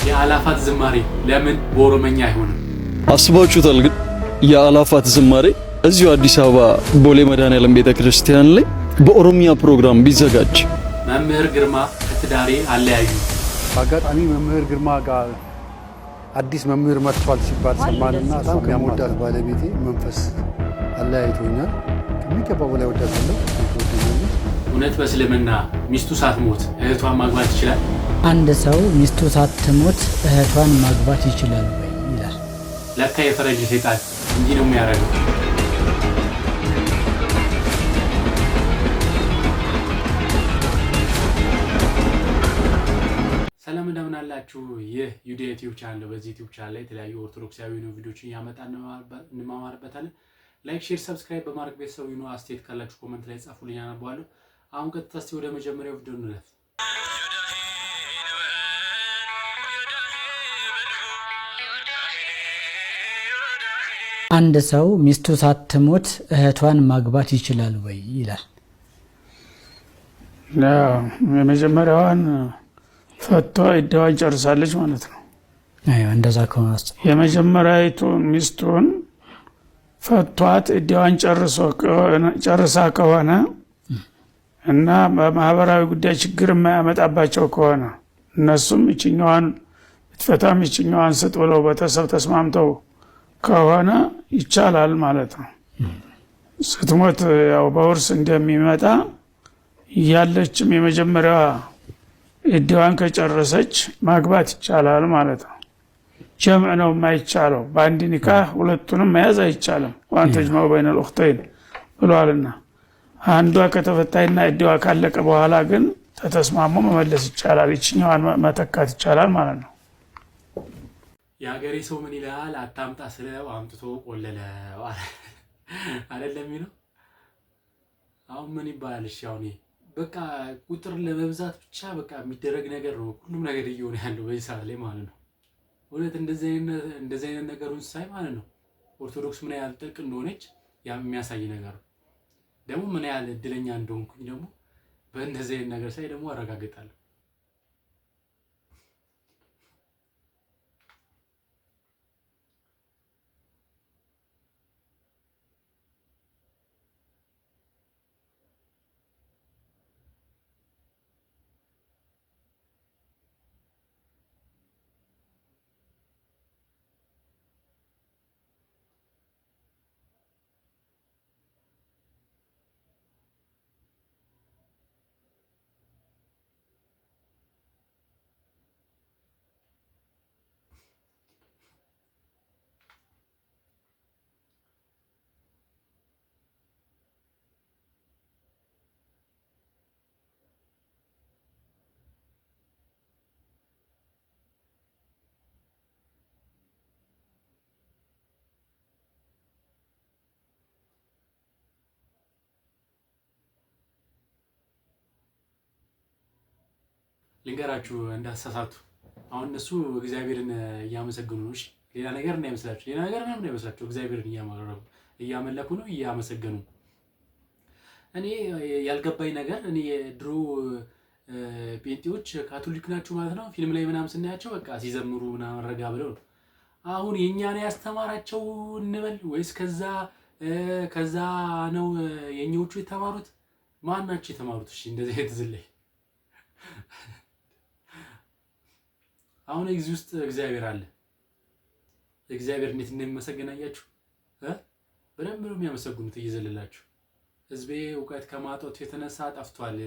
የአላፋት ዝማሬ ለምን በኦሮመኛ አይሆንም? አስባችሁታል? ግን የአላፋት ዝማሬ እዚሁ አዲስ አበባ ቦሌ መድኃኔዓለም ቤተክርስቲያን ላይ በኦሮሚያ ፕሮግራም ቢዘጋጅ። መምህር ግርማ ከትዳሬ አለያዩ። በአጋጣሚ መምህር ግርማ ጋር አዲስ መምህር መጥቷል ሲባል ሰማንና በጣም ከሞዳት ባለቤቴ መንፈስ አለያይቶኛል። ከሚገባው በላይ ወዳታለሁ። እውነት በእስልምና ሚስቱ ሳትሞት እህቷን ማግባት ይችላል? አንድ ሰው ሚስቱ ሳትሞት እህቷን ማግባት ይችላል ወይ ይላል። ለካ የፈረንጅ ሰይጣን እንዲህ ነው የሚያደርገው። ሰላም እንደምን አላችሁ? ይህ ዩዲ ዩቲዩብ ቻናል ነው። በዚህ ዩቲዩብ ቻናል ላይ የተለያዩ ኦርቶዶክሳዊ ቪዲዮዎችን ያመጣን እንማማርበታለን። ላይክ፣ ሼር፣ ሰብስክራይብ በማድረግ ቤተሰቡ ይኑ። አስተያየት ካላችሁ ኮሜንት ላይ ጻፉልኝ፣ አነባለሁ። አሁን ቀጥታ እስቲ ወደ መጀመሪያው ቪዲዮ እንለፍ። አንድ ሰው ሚስቱ ሳትሞት እህቷን ማግባት ይችላል ወይ ይላል። የመጀመሪያዋን ፈቷ ኢዳዋን ጨርሳለች ማለት ነው። እንደዛ ከሆነ የመጀመሪያይቱ ሚስቱን ፈቷት ኢዳዋን ጨርሳ ከሆነ እና በማህበራዊ ጉዳይ ችግር የማያመጣባቸው ከሆነ እነሱም ይችኛዋን ብትፈታም ይችኛዋን ስጥ ብለው ቤተሰብ ተስማምተው ከሆነ ይቻላል ማለት ነው። ስትሞት ያው በውርስ እንደሚመጣ ያለችም የመጀመሪያዋ ኢዳዋን ከጨረሰች ማግባት ይቻላል ማለት ነው። ጀምዕ ነው የማይቻለው። በአንድ ኒካህ ሁለቱንም መያዝ አይቻልም። ዋን ተጅመዑ በይነል ኡኽተይን ብሏልና አንዷ ከተፈታይና ኢዳዋ ካለቀ በኋላ ግን ተተስማሙ መመለስ ይቻላል። ይችኛዋን መተካት ይቻላል ማለት ነው። የሀገሬ ሰው ምን ይላል? አታምጣ ስለው አምጥቶ ቆለለው አይደለም የሚለው። አሁን ምን ይባላል? እሺ አሁን በቃ ቁጥር ለመብዛት ብቻ በቃ የሚደረግ ነገር ነው ሁሉም ነገር እየሆነ ያለው በዚህ ሰዓት ላይ ማለት ነው። እውነት እንደዚህ አይነት ነገሩን ሳይ ማለት ነው ኦርቶዶክስ ምን ያህል ጥልቅ እንደሆነች የሚያሳይ ነገር ነው። ደግሞ ምን ያህል እድለኛ እንደሆንኩኝ ደግሞ በእንደዚህ አይነት ነገር ሳይ ደግሞ አረጋግጣለሁ። ልንገራችሁ እንዳሳሳቱ። አሁን እነሱ እግዚአብሔርን እያመሰገኑ ነው። እሺ ሌላ ነገር እንዳይመስላችሁ፣ ሌላ ነገር ምንም እንዳይመስላችሁ። እግዚአብሔርን እያመለኩ ነው፣ እያመሰገኑ። እኔ ያልገባኝ ነገር እኔ ድሮ ጴንጤዎች ካቶሊክ ናችሁ ማለት ነው ፊልም ላይ ምናምን ስናያቸው በቃ ሲዘምሩ ምናምን ረጋ ብለው ነው። አሁን የኛን ያስተማራቸው እንበል ወይስ ከዛ ነው የኛዎቹ የተማሩት? ማን ናቸው የተማሩት? እሺ እንደዚህ የተዝለይ አሁን እዚህ ውስጥ እግዚአብሔር አለ። እግዚአብሔር እንዴት እንደሚመሰገን አያችሁ? በደንብ ነው የሚያመሰግኑት እየዘለላችሁ። ህዝቤ እውቀት ከማጣቱ የተነሳ ጠፍቷል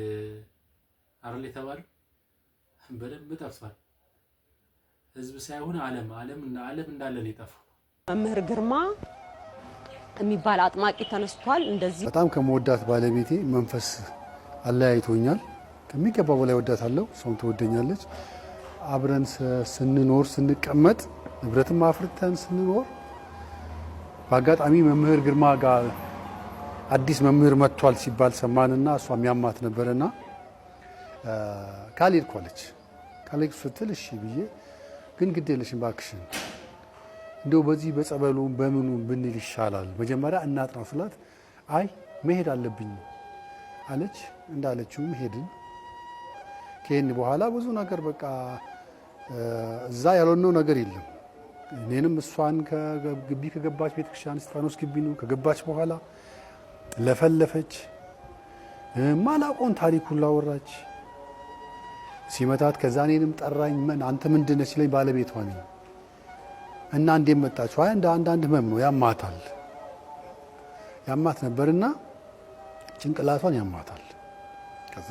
አይደል የተባለው? በደንብ ጠፍቷል። ህዝብ ሳይሆን ዓለም እንዳለ ነው የጠፋው። መምህር ግርማ የሚባል አጥማቂ ተነስቷል። እንደዚህ በጣም ከመወዳት ባለቤቴ መንፈስ አለያይቶኛል። ከሚገባው በላይ ወዳታለሁ። ሰውም ትወደኛለች። አብረን ስንኖር ስንቀመጥ ንብረትም አፍርተን ስንኖር በአጋጣሚ መምህር ግርማ ጋር አዲስ መምህር መጥቷል ሲባል ሰማንና እሷ የሚያማት ነበርና ካልሄድኩ አለች። ካልሄድኩ ስትል እሺ ብዬ ግን ግድ የለሽም እባክሽን እንደው በዚህ በጸበሉ በምኑ ብንል ይሻላል መጀመሪያ እናጥናው ስላት አይ መሄድ አለብኝ አለች። እንዳለችውም ሄድን። ከሄድን በኋላ ብዙ ነገር በቃ እዛ ያልሆነው ነገር የለም። እኔንም እሷን ከግቢ ከገባች ቤተክርስቲያን እስጢፋኖስ ግቢ ነው ከገባች በኋላ ለፈለፈች፣ ማላቆን ታሪኩን ላወራች ሲመታት። ከዛ እኔንም ጠራኝ። አንተ ምንድን ነህ ሲለኝ ባለቤቷ ነኝ እና እንዴት መጣችሁ? አይ አንዳንድ ህመም ነው ያማታል፣ ያማት ነበርና ጭንቅላቷን ያማታል። ከዛ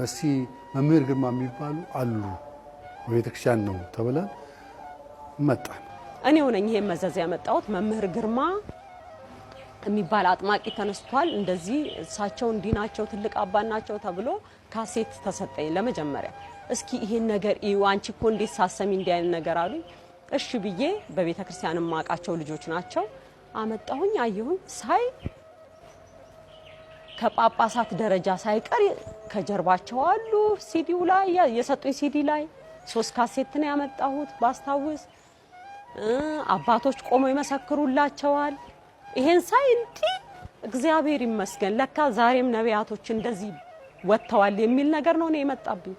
እስቲ መምህር ግርማ የሚባሉ አሉ ቤተክርስቲያን ነው ተብለን መጣን። እኔው ነኝ ይሄን መዘዝ ያመጣሁት። መምህር ግርማ የሚባል አጥማቂ ተነስቷል፣ እንደዚህ እሳቸው እንዲናቸው ትልቅ አባት ናቸው ተብሎ ካሴት ተሰጠኝ ለመጀመሪያ። እስኪ ይሄን ነገር እዩ አንቺ እኮ እንዴት ሳሰሚ እንዲህ አይነት ነገር አሉኝ። እሺ ብዬ በቤተ ክርስቲያን ማቃቸው ልጆች ናቸው አመጣሁኝ። አየሁኝ ሳይ ከጳጳሳት ደረጃ ሳይቀር ከጀርባቸው አሉ። ሲዲው ላይ የሰጡኝ ሲዲ ላይ 3 ካሴት ነው ያመጣሁት ባስታውስ። አባቶች ቆመው ይመሰክሩላቸዋል። ይሄን ሳይ እንዴ እግዚአብሔር ይመስገን ለካ ዛሬም ነቢያቶች እንደዚህ ወጥተዋል የሚል ነገር ነው ነው የመጣብኝ።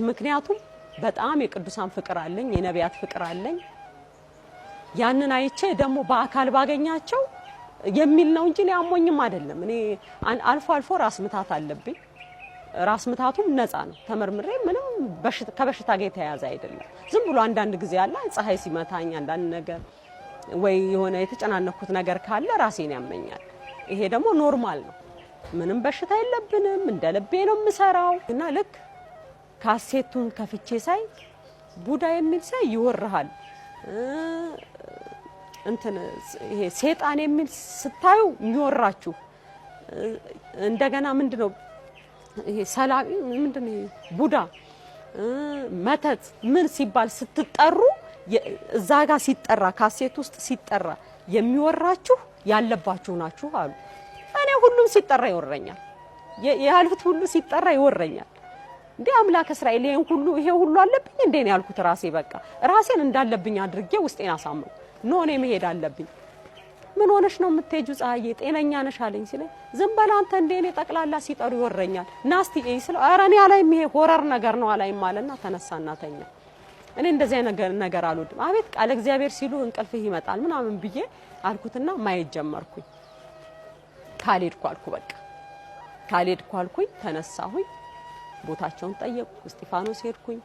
ምክንያቱም በጣም የቅዱሳን ፍቅር አለኝ፣ የነቢያት ፍቅር አለኝ። ያንን አይቼ ደግሞ በአካል ባገኛቸው የሚል ነው እንጂ እኔ አሞኝም አይደለም። እኔ አልፎ አልፎ ራስ ምታት አለብኝ። ራስ ምታቱም ነፃ ነው ተመርምሬ፣ ምንም ከበሽታ ጋር የተያያዘ አይደለም። ዝም ብሎ አንዳንድ ጊዜ አለ ፀሐይ ሲመታኝ አንዳንድ ነገር ወይ የሆነ የተጨናነኩት ነገር ካለ ራሴን ያመኛል። ይሄ ደግሞ ኖርማል ነው፣ ምንም በሽታ የለብንም፣ እንደ ልቤ ነው የምሰራው። እና ልክ ካሴቱን ከፍቼ ሳይ ቡዳ የሚል ሳይ ይወርሃል እንትን ይሄ ሰይጣን የሚል ስታዩ የሚወራችሁ እንደገና ምንድነው ይሄ ሰላቢ ምንድነው ቡዳ መተት ምን ሲባል ስትጠሩ እዛ ጋር ሲጠራ ካሴት ውስጥ ሲጠራ የሚወራችሁ ያለባችሁ ናችሁ አሉ። እኔ ሁሉም ሲጠራ ይወረኛል፣ ያሉት ሁሉ ሲጠራ ይወረኛል። እንዴ አምላክ እስራኤል ይሄ ሁሉ አለብኝ እንዴ ነው ያልኩት። ራሴ በቃ ራሴን እንዳለብኝ አድርጌ ውስጤን አሳመንኩ። ኖ እኔ መሄድ አለብኝ። ምን ሆነሽ ነው የምትሄጂው? ፀሐዬ ጤነኛ ነሽ አለኝ ሲለኝ ዝም በል አንተ እንደ እኔ ጠቅላላ ሲጠሩ ይወረኛል ናስቲ ስለ ኧረ እኔ አላይም ይሄ ሆረር ነገር ነው አላይም ማለና ተነሳና ተኛ። እኔ እንደዚህ ነገር አልወድም። አቤት ቃል እግዚአብሔር ሲሉ እንቅልፍህ ይመጣል ምናምን ብዬ አልኩትና ማየት ጀመርኩኝ። ካልሄድኩ አልኩ በቃ ካልሄድኩ አልኩኝ። ተነሳሁኝ፣ ቦታቸውን ጠየቅኩ፣ እስጢፋኖስ ሄድኩኝ።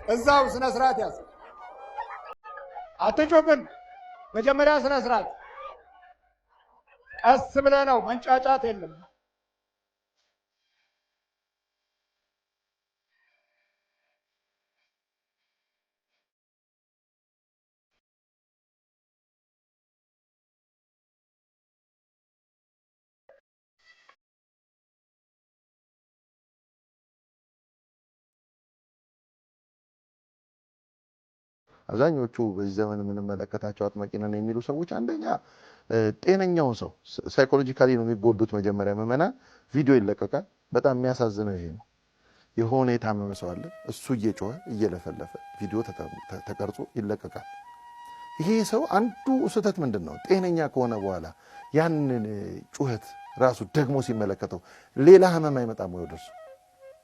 እዛው ስነ ስርዓት ያዝ፣ አትጮብን። መጀመሪያ ስነ ስርዓት ቀስ ብለህ ነው፣ መንጫጫት የለም። አብዛኞቹ በዚህ ዘመን የምንመለከታቸው አጥማቂ ነን የሚሉ ሰዎች አንደኛ ጤነኛውን ሰው ሳይኮሎጂካሊ ነው የሚጎዱት። መጀመሪያ ምዕመናን ቪዲዮ ይለቀቃል። በጣም የሚያሳዝነው ይሄ ነው። የሆነ የታመመ ሰው አለ፣ እሱ እየጮኸ እየለፈለፈ ቪዲዮ ተቀርጾ ይለቀቃል። ይሄ ሰው አንዱ ስህተት ምንድን ነው? ጤነኛ ከሆነ በኋላ ያንን ጩኸት ራሱ ደግሞ ሲመለከተው ሌላ ህመም አይመጣም ወይ? ወደሱ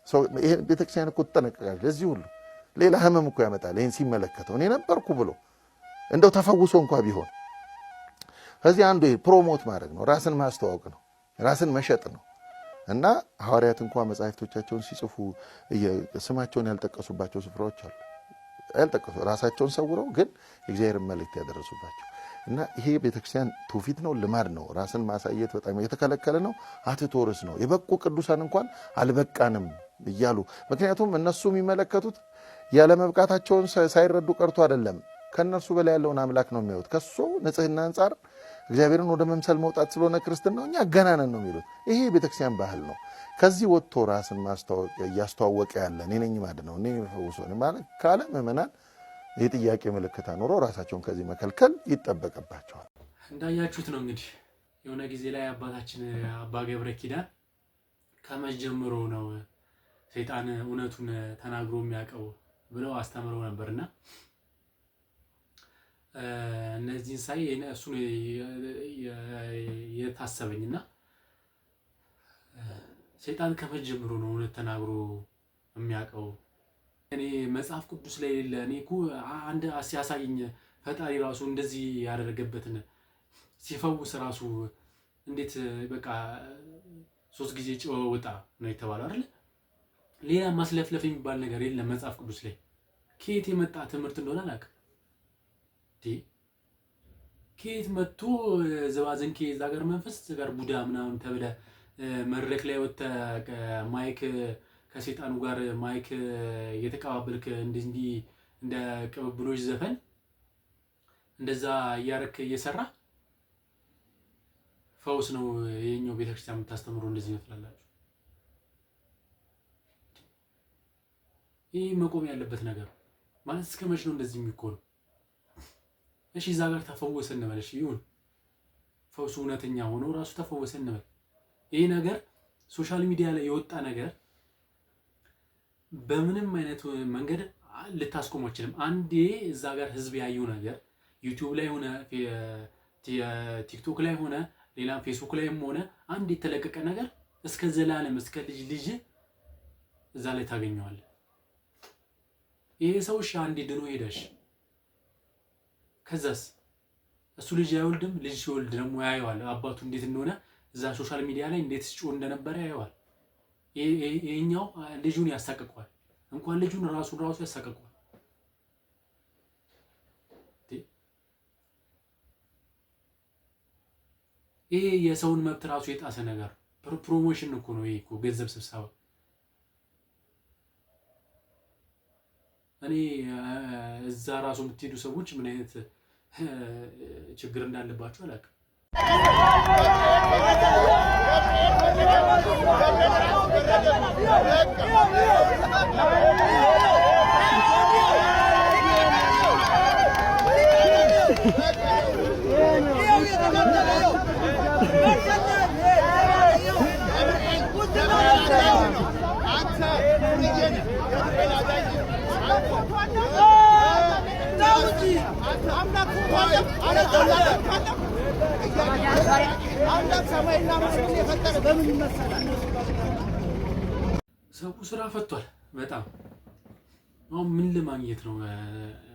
ሰው ይሄ ቤተክርስቲያን እኮ ትጠነቀቃለች ለዚህ ሁሉ። ሌላ ህመም እኮ ያመጣል ይሄን ሲመለከተው። እኔ ነበርኩ ብሎ እንደው ተፈውሶ እንኳን ቢሆን ከዚህ አንዱ ፕሮሞት ማድረግ ነው፣ ራስን ማስተዋወቅ ነው፣ ራስን መሸጥ ነው። እና ሐዋርያት እንኳን መጻሕፍቶቻቸውን ሲጽፉ ስማቸውን ያልጠቀሱባቸው ስፍራዎች አሉ። ያልጠቀሱ ራሳቸውን ሰውረው ግን የእግዚአብሔርን መልእክት ያደረሱባቸው። እና ይሄ ቤተክርስቲያን ትውፊት ነው፣ ልማድ ነው። ራስን ማሳየት በጣም የተከለከለ ነው። አትቶርስ ነው። የበቁ ቅዱሳን እንኳን አልበቃንም እያሉ ምክንያቱም እነሱ የሚመለከቱት ያለ መብቃታቸውን ሳይረዱ ቀርቶ አይደለም፣ ከነርሱ በላይ ያለውን አምላክ ነው የሚያዩት። ከሱ ንጽህና አንጻር እግዚአብሔርን ወደ መምሰል መውጣት ስለሆነ ክርስትናው እኛ ገና ነን ነው የሚሉት። ይሄ ቤተክርስቲያን ባህል ነው። ከዚህ ወጥቶ ራስን ማስተዋወቅ እያስተዋወቀ ያለ እኔ ነኝ ማለት ነው እኔ ፈውሶ ማለት ካለ ምዕመናን የጥያቄ ምልክት አኖሮ ራሳቸውን ከዚህ መከልከል ይጠበቅባቸዋል። እንዳያችሁት ነው እንግዲህ የሆነ ጊዜ ላይ አባታችን አባ ገብረ ኪዳን ከመጀመሩ ነው ሰይጣን እውነቱን ተናግሮ የሚያውቀው ብለው አስተምረው ነበርና እነዚህን ሳይ እሱ የታሰበኝና ሰይጣን ከመጀመሩ ነው እውነት ተናግሮ የሚያውቀው እኔ መጽሐፍ ቅዱስ ላይ የሌለ እኔ እኮ አንድ ሲያሳየኝ ፈጣሪ ራሱ እንደዚህ ያደረገበትን ሲፈውስ ራሱ እንዴት በቃ 3 ጊዜ ጨው ወጣ ነው የተባለው አይደል? ሌላ ማስለፍለፍ የሚባል ነገር የለም መጽሐፍ ቅዱስ ላይ። ከየት የመጣ ትምህርት እንደሆነ አላውቅም። ከየት መጥቶ ዘባዘንኬ እዛ ጋር መንፈስ እዛ ጋር ቡዳ ምናምን ተብለ መድረክ ላይ ወጥተህ ማይክ ከሰይጣኑ ጋር ማይክ እየተቀባበልክ እንዲህ እንደ ቅብብሎች ዘፈን እንደዛ እያረክ እየሰራ ፈውስ ነው የኛው ቤተክርስቲያን የምታስተምሩ እንደዚህ ይመስላላችሁ? ይህ መቆም ያለበት ነገር ማለት እስከ መቼ ነው እንደዚህ የሚቆነው? እሺ እዛ ጋር ተፈወሰ እንበል፣ እሺ ይሁን፣ ፈውሱ እውነተኛ ሆኖ ራሱ ተፈወሰ እንበል። ይሄ ነገር ሶሻል ሚዲያ ላይ የወጣ ነገር በምንም አይነት መንገድ ልታስቆም አትችልም። አንዴ እዛ ጋር ህዝብ ያየው ነገር ዩቲዩብ ላይ ሆነ ቲክቶክ ላይ ሆነ ሌላም ፌስቡክ ላይም ሆነ አንድ የተለቀቀ ነገር እስከ ዘላለም እስከ ልጅ እዛ ላይ ታገኘዋለህ። ይሄ ሰው እሺ አንዴ ድኖ ሄደሽ ከዛስ እሱ ልጅ አይወልድም። ልጅ ሲወልድ ደግሞ ያየዋል አባቱ እንዴት እንደሆነ እዛ ሶሻል ሚዲያ ላይ እንዴት ሲጮህ እንደነበረ ያየዋል። ይሄኛው ልጁን ያሳቅቀዋል። እንኳን ልጁን ራሱ ያሳቅቀዋል። ይሄ የሰውን መብት ራሱ የጣሰ ነገር ፕሮሞሽን እኮ ነው። ይሄ እኮ ገንዘብ ስብሰባ። እኔ እዛ ራሱ የምትሄዱ ሰዎች ምን አይነት ችግር እንዳለባቸው አላውቅም። ሰው ስራ ፈቷል በጣም። አሁን ምን ለማግኘት ነው?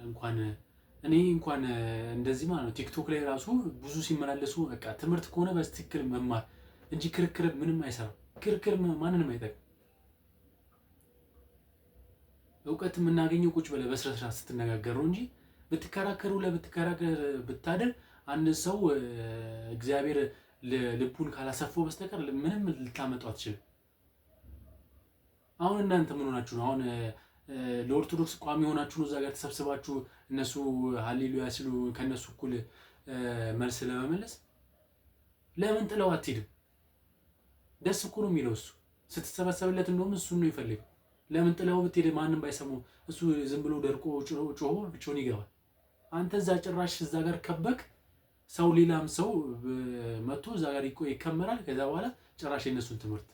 እንኳን እንደዚህ ማለት ነው። ቲክቶክ ላይ ራሱ ብዙ ሲመላለሱ በቃ ትምህርት ከሆነ በትክክል መማር እንጂ ክርክር ምንም አይሰራም። ክርክር ማንንም አይጠቅም። እውቀት የምናገኘው ቁጭ ብለህ በስነ ስርዓት ስትነጋገር ነው እንጂ ብትከራከሩ ብታደር አንድ ሰው እግዚአብሔር ልቡን ካላሰፈው በስተቀር ምንም ልታመጣው አትችልም። አሁን እናንተ ምን ሆናችሁ ነው? አሁን ለኦርቶዶክስ ቋሚ ሆናችሁ ነው እዛ ጋር ተሰብስባችሁ እነሱ ሃሌሉያ ሲሉ ከነሱ እኩል መልስ ለመመለስ? ለምን ጥለው አትሄድም? ደስ እኮ ነው የሚለው እሱ ስትሰበሰብለት፣ እንደውም እሱ ነው ይፈልገው። ለምን ጥለው ብትሄድ ማንም ባይሰሙ እሱ ዝም ብሎ ደርቆ ጮሆ ብቻውን ይገባል። አንተ እዛ ጭራሽ እዛ ጋር ከበክ ሰው ሌላም ሰው መጥቶ እዛ ጋር ይከመራል። ከዛ በኋላ ጭራሽ የነሱን ትምህርት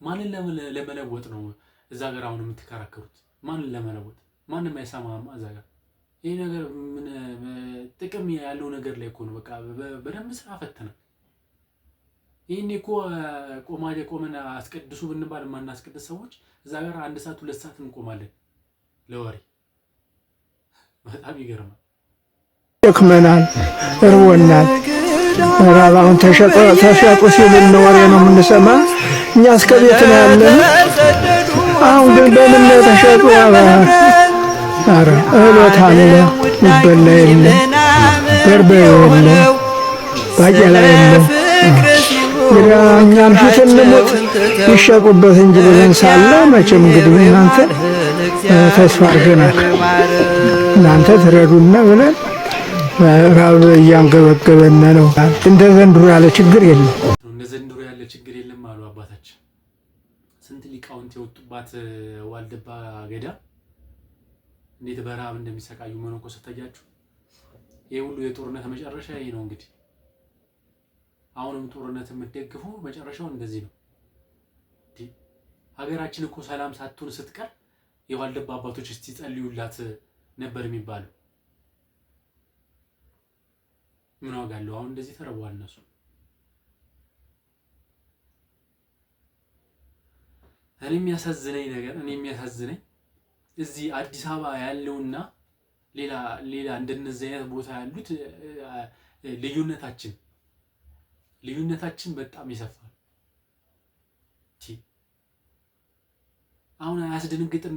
ማንን ለመለወጥ ነው እዛ ጋር አሁን የምትከራከሩት? ማንን ለመለወጥ? ማንም አይሰማም እዛ ጋር። ይሄ ነገር ምን ጥቅም ያለው ነገር ላይ እኮ ነው። በቃ በደንብ ስራ ፈተነ። ይሄኔ እኮ ቆመን አስቀድሱ ብንባል የማናስቀድስ ሰዎች እዛ ጋር 1 ሰዓት 2 ሰዓት እንቆማለን ለወሬ። በጣም ይገርማል። ደክመናል፣ እርቦናል። ራባውን ተሸጡ ሲሉን ወሬ ነው የምንሰማ። እኛ እስከ ቤት ነው ያለን። አሁን ግን በምን ነው ተሸጡ? ኧረ እህሎት አለ ይበላ የለ፣ በርበሬ የለ፣ ባቄላ የለ። እኛም ፊት እንሙት ይሸቁበት እንጂ ብለን ሳለ መቼም እንግዲህ እናንተ ተስፋ አድርገናል እናንተ ትረዱና ብለን ራብ እያንገበገበን ነው። እንደ ዘንድሮ ያለ ችግር የለም። እንደ ዘንድሮ ያለ ችግር የለም አሉ አባታችን። ስንት ሊቃውንት የወጡባት ዋልድባ ገዳ እንዴት በረሃብ እንደሚሰቃዩ መነኮሳት ታያችሁ። ይሄ ሁሉ የጦርነት መጨረሻ ይሄ ነው እንግዲህ። አሁንም ጦርነት የምትደግፉ መጨረሻው እንደዚህ ነው። ሀገራችን እኮ ሰላም ሳትሆን ስትቀር የዋልድባ አባቶች እስቲ ጸልዩላት ነበር የሚባለው። ምን ዋጋ አለው? አሁን እንደዚህ ተረቧል እነሱ። እኔ የሚያሳዝነኝ እዚህ አዲስ አበባ ያለውና ሌላ እንደነዚህ አይነት ቦታ ያሉት ልዩነታችን በጣም ይሰፋል። አሁን አያስደነግጥም?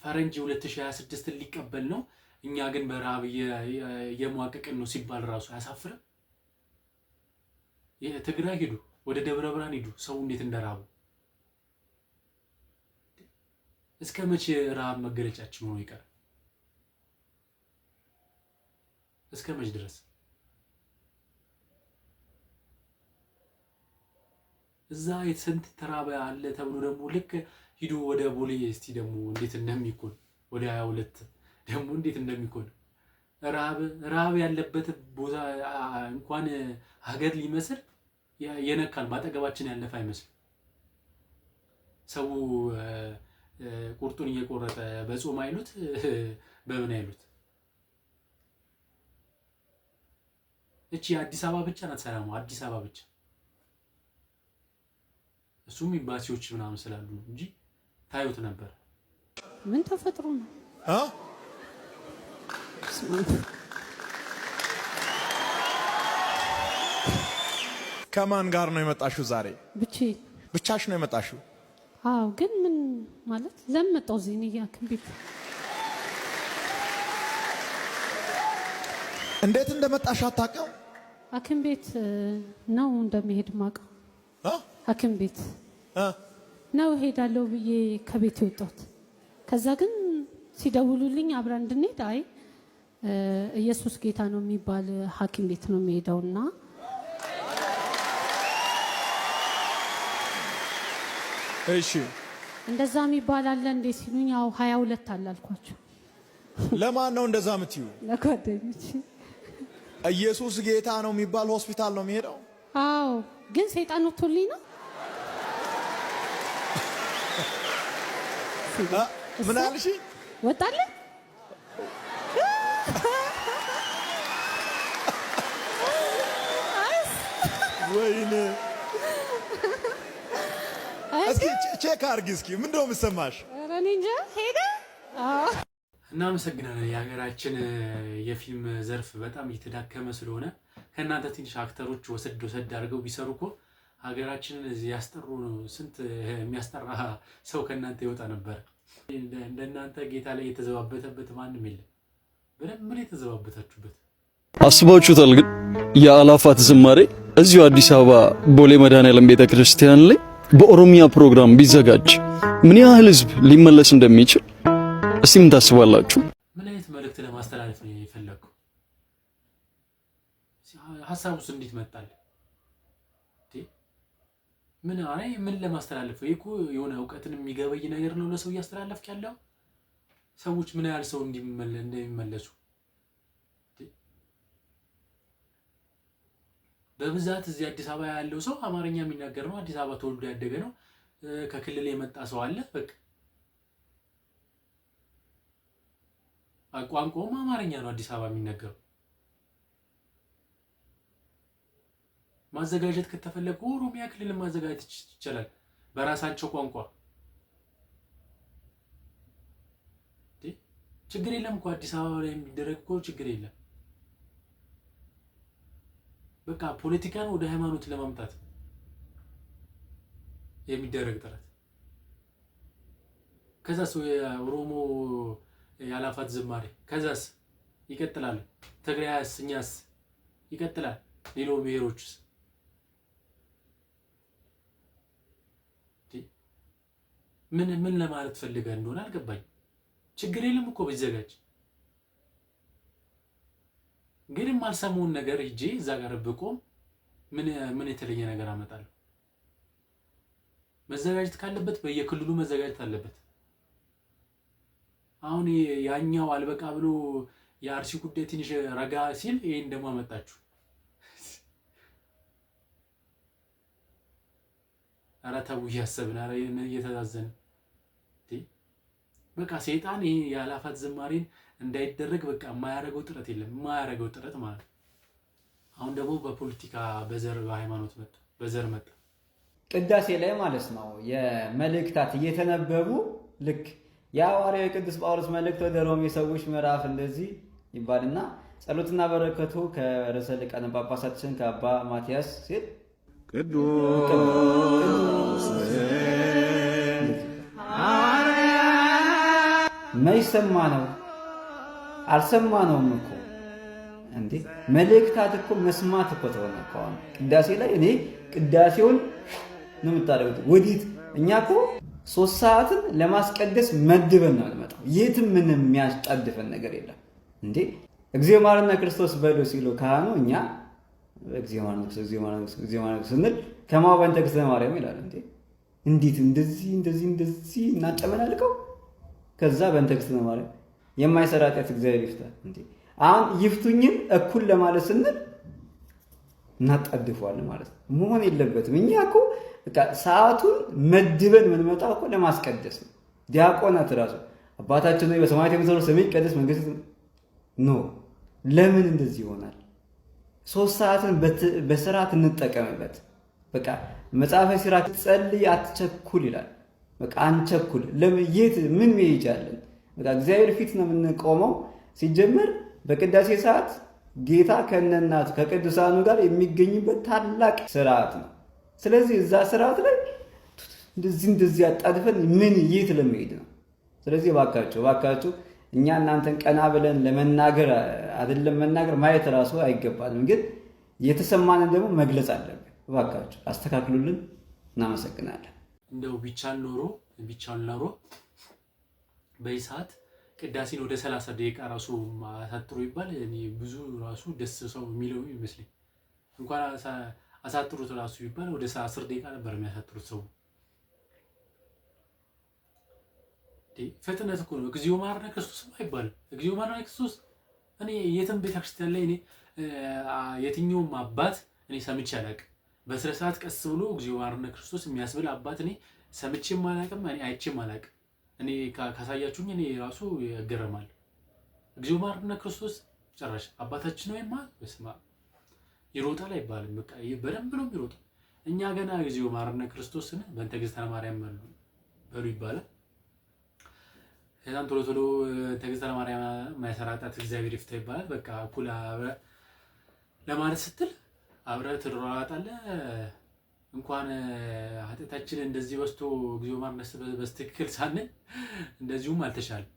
ፈረንጅ 2026 ሊቀበል ነው፣ እኛ ግን በረሃብ የሟቀቅን ነው ሲባል ራሱ አያሳፍርም? ትግራይ ሄዱ፣ ወደ ደብረ ብርሃን ሄዱ፣ ሰው እንዴት እንደራቡ። እስከ መቼ ረሃብ መገለጫችን ሆኖ ይቀር? እስከ መቼ ድረስ? እዛ የስንት ተራበ አለ ተብሎ ደግሞ ልክ ሂዱ ወደ ቦሌ እስቲ ደግሞ እንዴት እንደሚኮን ወደ 22 ደግሞ እንዴት እንደሚኮን ረሃብ ያለበት ቦታ እንኳን ሀገር ሊመስል የነካን ባጠገባችን ያለፈ አይመስልም። ሰው ቁርጡን እየቆረጠ በጾም አይሉት በምን አይሉት? እቺ አዲስ አበባ ብቻ ናት ሰላሙ፣ አዲስ አበባ ብቻ። እሱም ኤምባሲዎች ምናምን ስላሉ እንጂ ታዩት ነበር። ምን ተፈጥሮ ነው? ከማን ጋር ነው የመጣሽው ዛሬ? ብቻሽ ነው የመጣሽው? አዎ። ግን ምን ማለት ለምን መጣው እዚህ ነው ያክም ቤት? እንዴት እንደመጣሽ አታውቅም? ሐኪም ቤት ነው እንደሚሄድ ማውቀው። ሐኪም ቤት ነው ሄዳለሁ ብዬ ከቤት የወጣሁት። ከዛ ግን ሲደውሉልኝ አብረን እንድንሄድ አይ ኢየሱስ ጌታ ነው የሚባል ሐኪም ቤት ነው የሚሄደውና እሺ እንደዛ የሚባል አለ እንዴ ሲሉኝ ያው 22 አለ አልኳቸው። ለማን ነው እንደዛ የምትዩ? ለጓደኞቼ። ኢየሱስ ጌታ ነው የሚባል ሆስፒታል ነው የሚሄደው? አዎ። ግን ሰይጣን ወጥቶልኝ ነው። ምን አልሽ? ወጣለ? ወይኔ እስኪ ቼክ አድርጊ እስኪ ምንድነው የምትሰማሽ? ኧረ እኔ እንጃ ሄደ። እናመሰግናለን። የሀገራችን የፊልም ዘርፍ በጣም እየተዳከመ ስለሆነ ከእናንተ ትንሽ አክተሮች ወሰድ አድርገው ቢሰሩ እኮ ሀገራችንን እዚህ ያስጠሩ ስንት የሚያስጠራ ሰው ከእናንተ ይወጣ ነበር። እንደናንተ ጌታ ላይ የተዘባበተበት ማንም የለም። በደንብ ላይ የተዘባበታችሁበት አስባችሁታል? ግን የአላፋት ዝማሬ እዚሁ አዲስ አበባ ቦሌ መድኃኔዓለም ቤተክርስቲያን ላይ በኦሮሚያ ፕሮግራም ቢዘጋጅ ምን ያህል ህዝብ ሊመለስ እንደሚችል እስቲ ምን ታስባላችሁ? ምን አይነት መልእክት ለማስተላለፍ ነው የፈለገው? ሐሳቡስ እንዴት መጣል? ምን ለማስተላለፍ እኮ የሆነ ዕውቀትን የሚገበይ ነገር ነው ለሰው እያስተላለፍክ ያለው። ሰዎች ምን ያህል ሰው እንደሚመለሱ በብዛት እዚህ አዲስ አበባ ያለው ሰው አማርኛ የሚናገር ነው። አዲስ አበባ ተወልዶ ያደገ ነው። ከክልል የመጣ ሰው አለ። በቃ ቋንቋውም አማርኛ ነው አዲስ አበባ የሚነገረው። ማዘጋጀት ከተፈለገ ኦሮሚያ ክልል ማዘጋጀት ይችላል በራሳቸው ቋንቋ። ችግር የለም እኮ አዲስ አበባ ላይ የሚደረግ እኮ ችግር የለም። በቃ ፖለቲካን ወደ ሃይማኖት ለማምጣት የሚደረግ ጥረት። ከዛስ የኦሮሞ የአላፋት ዝማሬ ከዛስ ይቀጥላል። ትግራይስ እኛስ ይቀጥላል። ሌላው ብሔሮችስ ምን ለማለት ፈልገህ እንደሆነ አልገባኝ። ችግር የለም እኮ ቢዘጋጅ፣ ግን የማልሰማውን ነገር ሂጄ እዛ ጋር ብቆም ምን የተለየ ነገር አመጣለሁ? መዘጋጀት ካለበት በየክልሉ መዘጋጀት አለበት። አሁን ያኛው አልበቃ ብሎ የአርሲ ጉዳይ ትንሽ ረጋ ሲል ይሄን ደግሞ አመጣችሁ። ኧረ ተው እያሰብን፣ ኧረ እየተዛዘን በቃ ሰይጣን ይሄ የአላፋት ዝማሬን እንዳይደረግ በቃ የማያረገው ጥረት የለም። የማያረገው ጥረት ማለት አሁን ደግሞ በፖለቲካ በዘር በሃይማኖት መጣ፣ በዘር መጣ። ቅዳሴ ላይ ማለት ነው የመልእክታት እየተነበቡ ልክ የሐዋርያው ቅዱስ ጳውሎስ መልእክት ወደ ሮሜ ሰዎች ምዕራፍ እንደዚህ ይባልና ጸሎትና በረከቱ ከርዕሰ ሊቃነ ጳጳሳችን ከአባ ማትያስ ሲል ቅዱስ ማይሰማ ነው አልሰማነውም እኮ እንዴ መልእክታት እኮ መስማት እኮ ተሆነ እኮ ቅዳሴ ላይ እኔ ቅዳሴውን ነው የምታደርጉት ወዲት እኛ እኮ 3 ሰዓትን ለማስቀደስ መድበን ነው የምንመጣው የትም ምንም የሚያስጣድፈን ነገር የለም እንዴ እግዚኦ ማረነ ክርስቶስ በሉ ሲሉ ካህኑ እኛ እግዚኦ ማረነ ስንል ከማወን ተክስተ ማርያም ይላል እንዴ እንዴት እንደዚህ እናጨመላልቀው ከዛ በእንተክስተ ማርያም የማይሰራ ኃጢአት እግዚአብሔር ይፍታ እንዴ አሁን ይፍቱኝም እኩል ለማለት ስንል እናጣድፈዋለን ማለት ነው መሆን የለበትም እኛ እኮ በቃ ሰዓቱን መድበን የምንመጣው እኮ ለማስቀደስ ነው ዲያቆናት ራሱ አባታችን ሆይ በሰማያት የምትኖር ስምህ ይቀደስ መንግስትህ ኖ ለምን እንደዚህ ይሆናል 3 ሰዓትን በስርዓት እንጠቀምበት በቃ መጽሐፈ ሲራክ ጸልይ አትቸኩል ይላል በቃ አንቸኩል ለምን ምን ይይጃለን በቃ እግዚአብሔር ፊት ነው የምንቆመው ሲጀመር በቅዳሴ ሰዓት ጌታ ከነናቱ ከቅዱሳኑ ጋር የሚገኝበት ታላቅ ስርዓት ነው ስለዚህ እዛ ስርዓት ላይ እንደዚህ አጣድፈን ምን የት ለመሄድ ነው ስለዚህ ባካችሁ እኛ እናንተን ቀና ብለን ለመናገር አይደለም መናገር ማየት ራሱ አይገባንም ግን የተሰማንን ደግሞ መግለጽ አለብን ባካችሁ አስተካክሉልን እናመሰግናለን እንደው ቢቻል ኖሮ በይሳት ቅዳሴን ወደ 30 ደቂቃ ራሱ አሳጥሩ ይባል እኔ ብዙ ራሱ ደስ ሰው የሚለው ይመስለኝ እንኳን አሳጥሩት ራሱ ይባል ወደ 10 ደቂቃ ነበር የሚያሳጥሩት ሰው ፈጥነት እኮ ነው እግዚኦ ማረነ ክርስቶስ አይባልም እግዚኦ ማረነ ክርስቶስ እኔ የትም ቤተክርስቲያን ላይ እኔ የትኛውም አባት እኔ ሰምቼ አላውቅም በስነ ሰዓት ቀስ ብሎ እግዚኦ ማረነ ክርስቶስ የሚያስብል አባት እኔ ሰምቼም አላውቅም እኔ አይቼም አላውቅም እኔ ካሳያችሁኝ እኔ ራሱ ያገረማል እግዚኦ ማረነ ክርስቶስ ጨራሽ አባታችን ነው የማል በስማ ይሮጣል አይባልም በቃ በደንብ ነው የሚሮጠው እኛ ገና እግዚኦ ማረነ ክርስቶስን በእንተ እግዝእትነ ማርያም በሉ ይባላል ከዛን ቶሎ ተግዝእትነ ማርያም ማይሰራጣት እግዚአብሔር ይፍታ ይባላል በቃ ኩላ ለማለት ስትል አብረህ ትሯሯጣለህ እንኳን ኃጢአታችን እንደዚህ ወስቶ እግዚኦ ማረነ በስትክክል ሳንል እንደዚሁም አልተሻለም